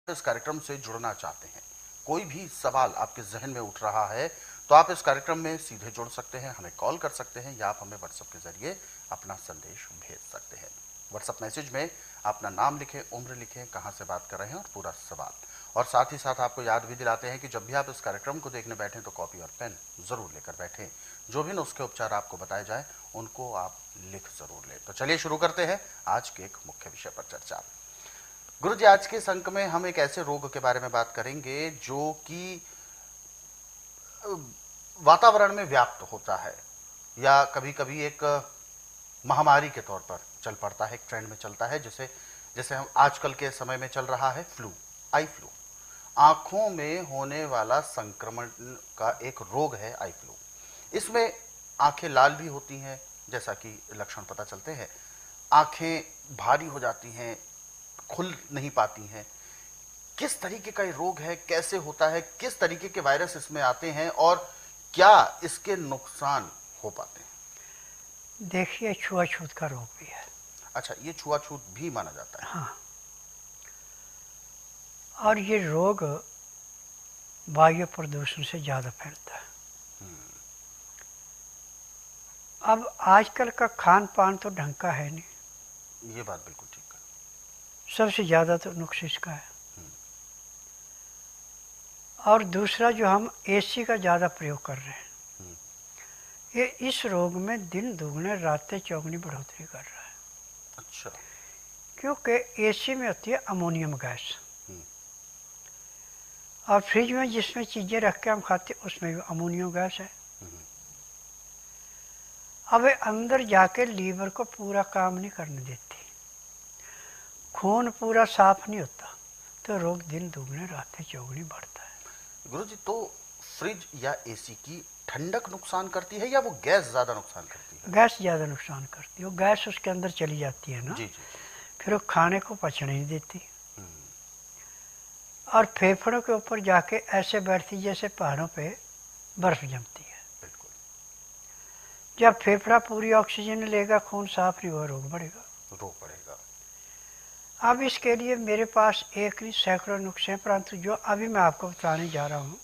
इस कार्यक्रम से जुड़ना चाहते हैं, कोई भी सवाल आपके जहन में उठ रहा है, तो आप इस कार्यक्रम में सीधे जुड़ सकते हैं, हमें कॉल कर सकते हैं या आप हमें व्हाट्सएप के जरिए अपना संदेश भेज सकते हैं। व्हाट्सएप मैसेज में अपना नाम लिखें, उम्र लिखें, कहां से बात कर रहे हैं और पूरा सवाल। और साथ ही साथ आपको याद भी दिलाते हैं कि जब भी आप इस कार्यक्रम को देखने बैठें तो कॉपी और पेन जरूर लेकर बैठें। जो भी नुस्खे उपचार आपको बताए जाए उनको आप लिख जरूर लें। तो चलिए शुरू करते हैं आज के एक मुख्य विषय पर चर्चा। गुरु जी, आज के इस अंक में हम एक ऐसे रोग के बारे में बात करेंगे जो कि वातावरण में व्याप्त होता है या कभी कभी एक महामारी के तौर पर चल पड़ता है, एक ट्रेंड में चलता है, जैसे जैसे हम आजकल के समय में चल रहा है फ्लू, आई फ्लू। आंखों में होने वाला संक्रमण का एक रोग है आई फ्लू। इसमें आंखें लाल भी होती हैं, जैसा कि लक्षण पता चलते हैं, आंखें भारी हो जाती हैं, खुल नहीं पाती हैं। किस तरीके का ये रोग है, कैसे होता है, किस तरीके के वायरस इसमें आते हैं और क्या इसके नुकसान हो पाते हैं? देखिए, छुआछूत का रोग भी है। अच्छा, ये छुआछूत भी माना जाता है? हाँ, और ये रोग वायु प्रदूषण से ज़्यादा फैलता है। अब आजकल का खान पान तो ढंग का है नहीं। ये बात बिल्कुल ठीक है। सबसे ज़्यादा तो नुकसान इसका है। और दूसरा, जो हम एसी का ज़्यादा प्रयोग कर रहे हैं, ये इस रोग में दिन दुगने रातें चौगुनी बढ़ोतरी कर रहा है। अच्छा। क्योंकि एसी में होती है अमोनियम गैस, और फ्रिज में जिसमें चीज़ें रख के हम खाते उसमें भी अमोनियम गैस है। अब ये अंदर जाके लीवर को पूरा काम नहीं करने देती, खून पूरा साफ नहीं होता, तो रोग दिन दुगने रातें चौगुनी बढ़ता है। गुरु जी, तो फ्रिज या एसी की ठंडक नुकसान करती है या वो गैस ज्यादा नुकसान करती है? गैस ज़्यादा नुकसान करती है। वो गैस उसके अंदर चली जाती है ना, जी जी। फिर वो खाने को पचने नहीं देती, और फेफड़ों के ऊपर जाके ऐसे बैठती जैसे पहाड़ों पे बर्फ जमती है। बिल्कुल। जब फेफड़ा पूरी ऑक्सीजन लेगा, खून साफ नहीं हुआ, रोग बढ़ेगा। रोग बढ़ेगा। अब इसके लिए मेरे पास एक नहीं सैकड़ों नुस्खे हैं, परंतु जो अभी मैं आपको बताने जा रहा हूँ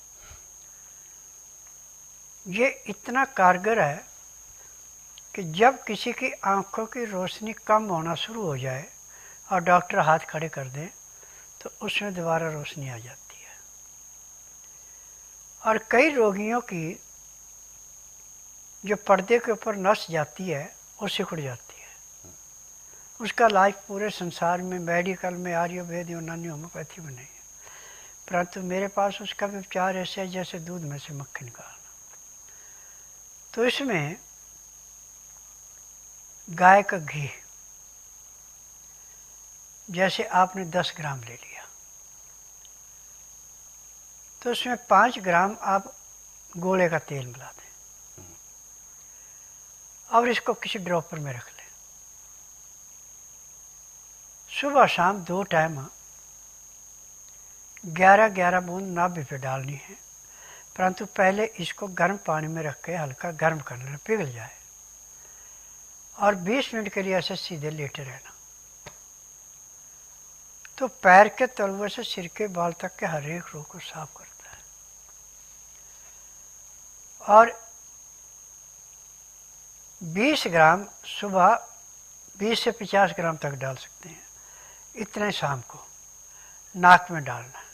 ये इतना कारगर है कि जब किसी की आंखों की रोशनी कम होना शुरू हो जाए और डॉक्टर हाथ खड़े कर दें तो उसमें दोबारा रोशनी आ जाती है। और कई रोगियों की जो पर्दे के ऊपर नस जाती है वो सिकुड़ जाती है। उसका इलाज पूरे संसार में मेडिकल में आयुर्वेद, यूनानी, होम्योपैथी में नहीं है, परंतु मेरे पास उसका भी उपचार ऐसे है जैसे दूध में से मक्खी निकालना। तो इसमें गाय का घी, जैसे आपने 10 ग्राम ले लिया, तो उसमें 5 ग्राम आप गोले का तेल मिला दें और इसको किसी ड्रॉपर में रख लें। सुबह शाम 2 टाइम 11-11 बूंद नाभि पे डालनी है, परंतु पहले इसको गर्म पानी में रख के हल्का गर्म कर लेना, पिघल जाए, और 20 मिनट के लिए ऐसे सीधे लेटे रहना। तो पैर के तलवे से सिर के बाल तक के हर एक रोग को साफ करता है। और 20 ग्राम सुबह, 20 से 50 ग्राम तक डाल सकते हैं, इतने शाम को नाक में डालना है।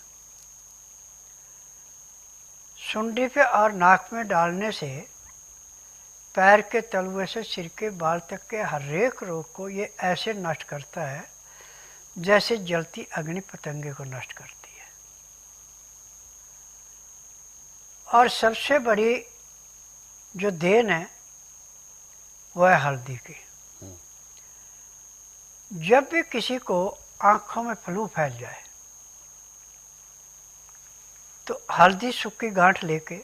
सुंडी पे और नाक में डालने से पैर के तलवे से सिर के बाल तक के हर एक रोग को ये ऐसे नष्ट करता है जैसे जलती अग्नि पतंगे को नष्ट करती है। और सबसे बड़ी जो देन है वह है हल्दी की। जब भी किसी को आंखों में फ्लू फैल जाए तो हल्दी सूखी गांठ लेके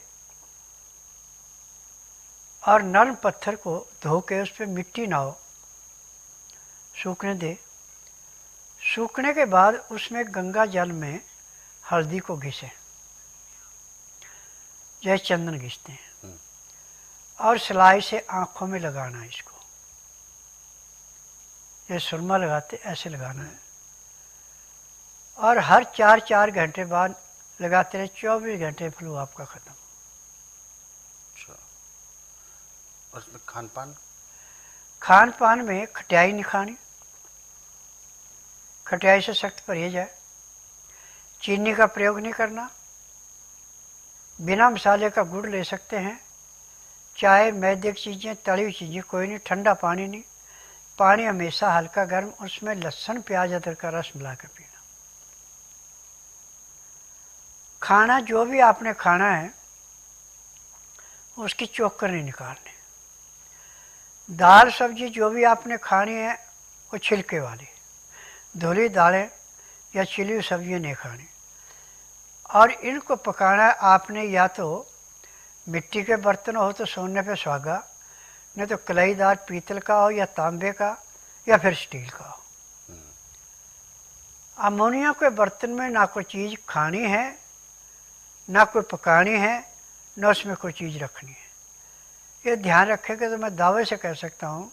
और नरम पत्थर को धो के उस पर मिट्टी ना हो, सूखने दे। सूखने के बाद उसमें गंगा जल में हल्दी को घिसे, जैसे चंदन घिसते हैं, और सिलाई से आंखों में लगाना। इसको जैसे सुरमा लगाते ऐसे लगाना है। और हर 4-4 घंटे बाद लगाते रहे, 24 घंटे फ्लू आपका ख़त्म। अच्छा, और इसमें खान पान? खान पान में खटाई नहीं खानी, खटाई से सख्त परहेज है। चीनी का प्रयोग नहीं करना। बिना मसाले का गुड़ ले सकते हैं। चाय, मैदे की चीज़ें, तली हुई चीज़ें कोई नहीं। ठंडा पानी नहीं। पानी हमेशा हल्का गर्म, उसमें लहसुन प्याज अदरक का रस मिला कर पीना। खाना जो भी आपने खाना है उसकी चोकर नहीं निकालनी। दाल सब्जी जो भी आपने खानी है वो छिलके वाली, धुली दालें या छिली हुई सब्जियाँ नहीं खानी। और इनको पकाना है आपने या तो मिट्टी के बर्तन हो तो सोने पे सुहागा, नहीं तो कलाईदार पीतल का हो या तांबे का या फिर स्टील का हो। अमोनिया के बर्तन में ना कोई चीज़ खानी है, ना कोई पकानी है, ना उसमें कोई चीज़ रखनी है। ये ध्यान रखेंगे तो मैं दावे से कह सकता हूँ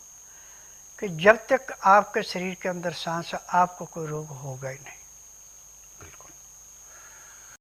कि जब तक आपके शरीर के अंदर सांस है आपको कोई रोग होगा ही नहीं।